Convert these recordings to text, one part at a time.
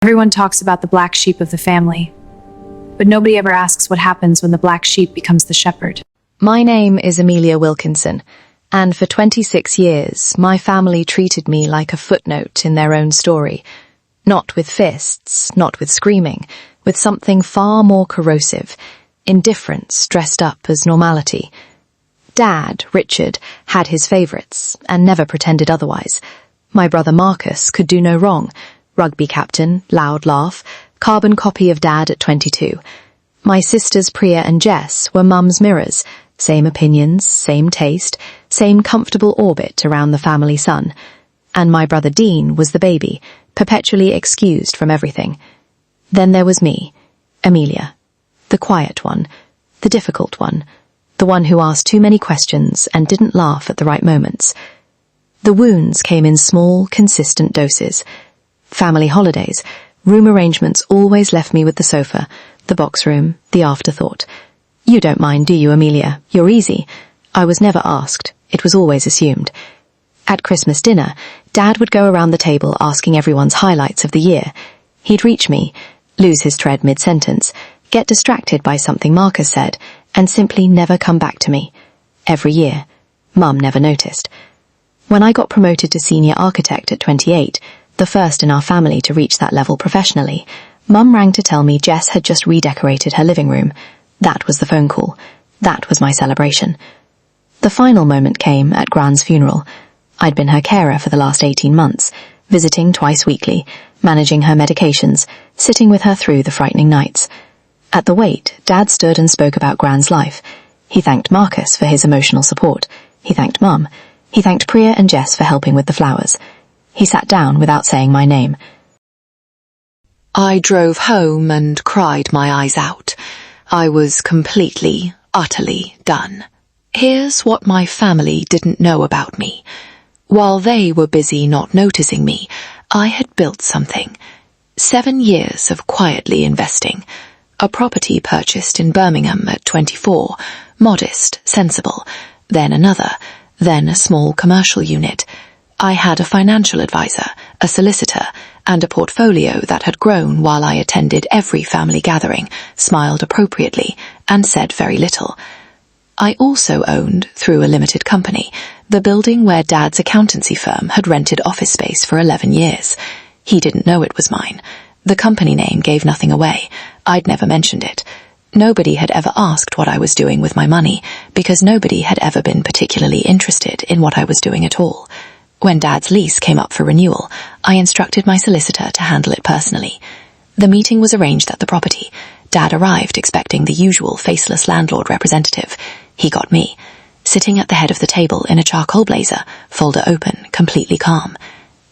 Everyone talks about the black sheep of the family, but nobody ever asks what happens when the black sheep becomes the shepherd. My name is Emilia Wilkinson, and for 26 years, my family treated me like a footnote in their own story. Not with fists, not with screaming, with something far more corrosive, indifference dressed up as normality. Dad, Richard, had his favourites, and never pretended otherwise. My brother Marcus could do no wrong. Rugby captain, loud laugh, carbon copy of Dad at 22. My sisters Priya and Jess were Mum's mirrors, same opinions, same taste, same comfortable orbit around the family sun. And my brother Dean was the baby, perpetually excused from everything. Then there was me, Emilia, the quiet one, the difficult one, the one who asked too many questions and didn't laugh at the right moments. The wounds came in small, consistent doses. Family holidays, room arrangements always left me with the sofa, the box room, the afterthought. You don't mind, do you, Emilia? You're easy. I was never asked. It was always assumed. At Christmas dinner, Dad would go around the table asking everyone's highlights of the year. He'd reach me, lose his tread mid-sentence, get distracted by something Marcus said, and simply never come back to me. Every year. Mum never noticed. When I got promoted to senior architect at 28, the first in our family to reach that level professionally, Mum rang to tell me Jess had just redecorated her living room. That was the phone call. That was my celebration. The final moment came at Gran's funeral. I'd been her carer for the last 18 months, visiting twice weekly, managing her medications, sitting with her through the frightening nights. At the wake, Dad stood and spoke about Gran's life. He thanked Marcus for his emotional support. He thanked Mum. He thanked Priya and Jess for helping with the flowers. He sat down without saying my name. I drove home and cried my eyes out. I was completely, utterly done. Here's what my family didn't know about me. While they were busy not noticing me, I had built something. 7 years of quietly investing. A property purchased in Birmingham at 24, modest, sensible. Then another, then a small commercial unit. I had a financial advisor, a solicitor, and a portfolio that had grown while I attended every family gathering, smiled appropriately, and said very little. I also owned, through a limited company, the building where Dad's accountancy firm had rented office space for 11 years. He didn't know it was mine. The company name gave nothing away. I'd never mentioned it. Nobody had ever asked what I was doing with my money, because nobody had ever been particularly interested in what I was doing at all. When Dad's lease came up for renewal, I instructed my solicitor to handle it personally. The meeting was arranged at the property. Dad arrived expecting the usual faceless landlord representative. He got me, sitting at the head of the table in a charcoal blazer, folder open, completely calm.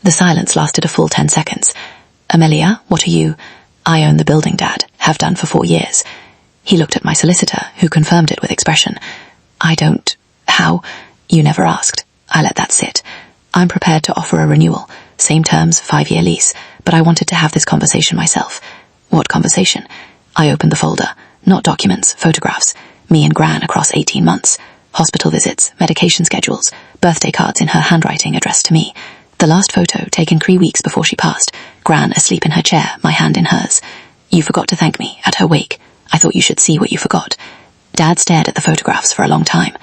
The silence lasted a full 10 seconds. Emilia, what are you? I own the building, Dad. Have done for 4 years. He looked at my solicitor, who confirmed it with expression. I don't... How? You never asked. I let that sit. I'm prepared to offer a renewal. Same terms, 5-year lease. But I wanted to have this conversation myself. What conversation? I opened the folder. Not documents, photographs. Me and Gran across 18 months. Hospital visits, medication schedules, birthday cards in her handwriting addressed to me. The last photo, taken 3 weeks before she passed. Gran asleep in her chair, my hand in hers. You forgot to thank me at her wake. I thought you should see what you forgot. Dad stared at the photographs for a long time.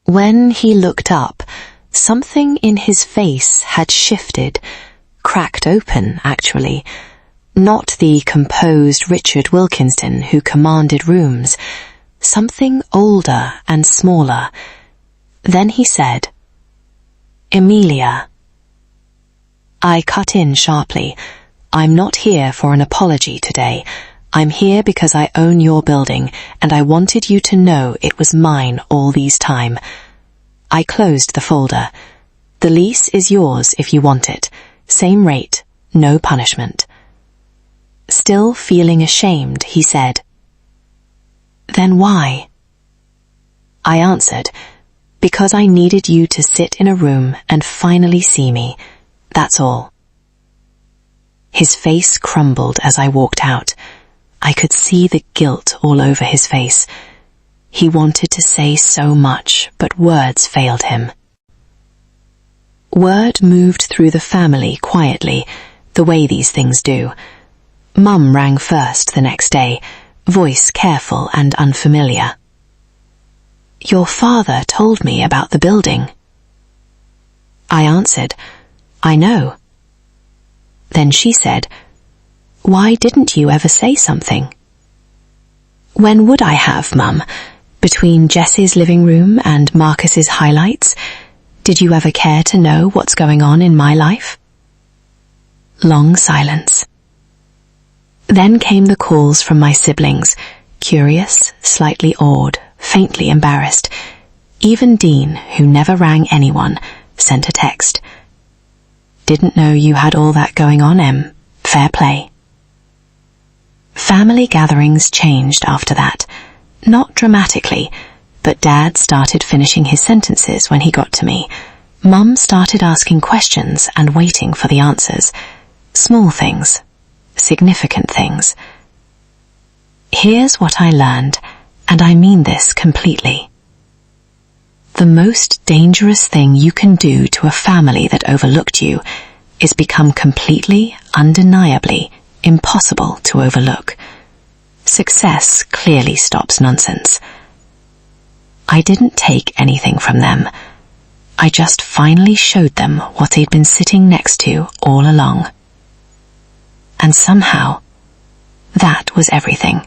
When he looked up, something in his face had shifted, cracked open, actually. Not the composed Richard Wilkinson who commanded rooms. Something older and smaller. Then he said, Emilia. I cut in sharply. I'm not here for an apology today. I'm here because I own your building, and I wanted you to know it was mine all these time. I closed the folder. The lease is yours if you want it. Same rate, no punishment. Still feeling ashamed, he said, Then why? I answered, Because I needed you to sit in a room and finally see me. That's all. His face crumbled as I walked out. I could see the guilt all over his face. He wanted to say so much, but words failed him. Word moved through the family quietly, the way these things do. Mum rang first the next day, voice careful and unfamiliar. "Your father told me about the building." I answered, "I know." Then she said, "Why didn't you ever say something?" "When would I have, Mum? Between Jess's living room and Marcus's highlights? Did you ever care to know what's going on in my life?" Long silence. Then came the calls from my siblings, curious, slightly awed, faintly embarrassed. Even Dean, who never rang anyone, sent a text. "Didn't know you had all that going on, Em. Fair play." Family gatherings changed after that. Not dramatically, but Dad started finishing his sentences when he got to me. Mum started asking questions and waiting for the answers. Small things, significant things. Here's what I learned, and I mean this completely. The most dangerous thing you can do to a family that overlooked you is become completely, undeniably impossible to overlook. Success clearly stops nonsense. I didn't take anything from them. I just finally showed them what they'd been sitting next to all along. And somehow, that was everything.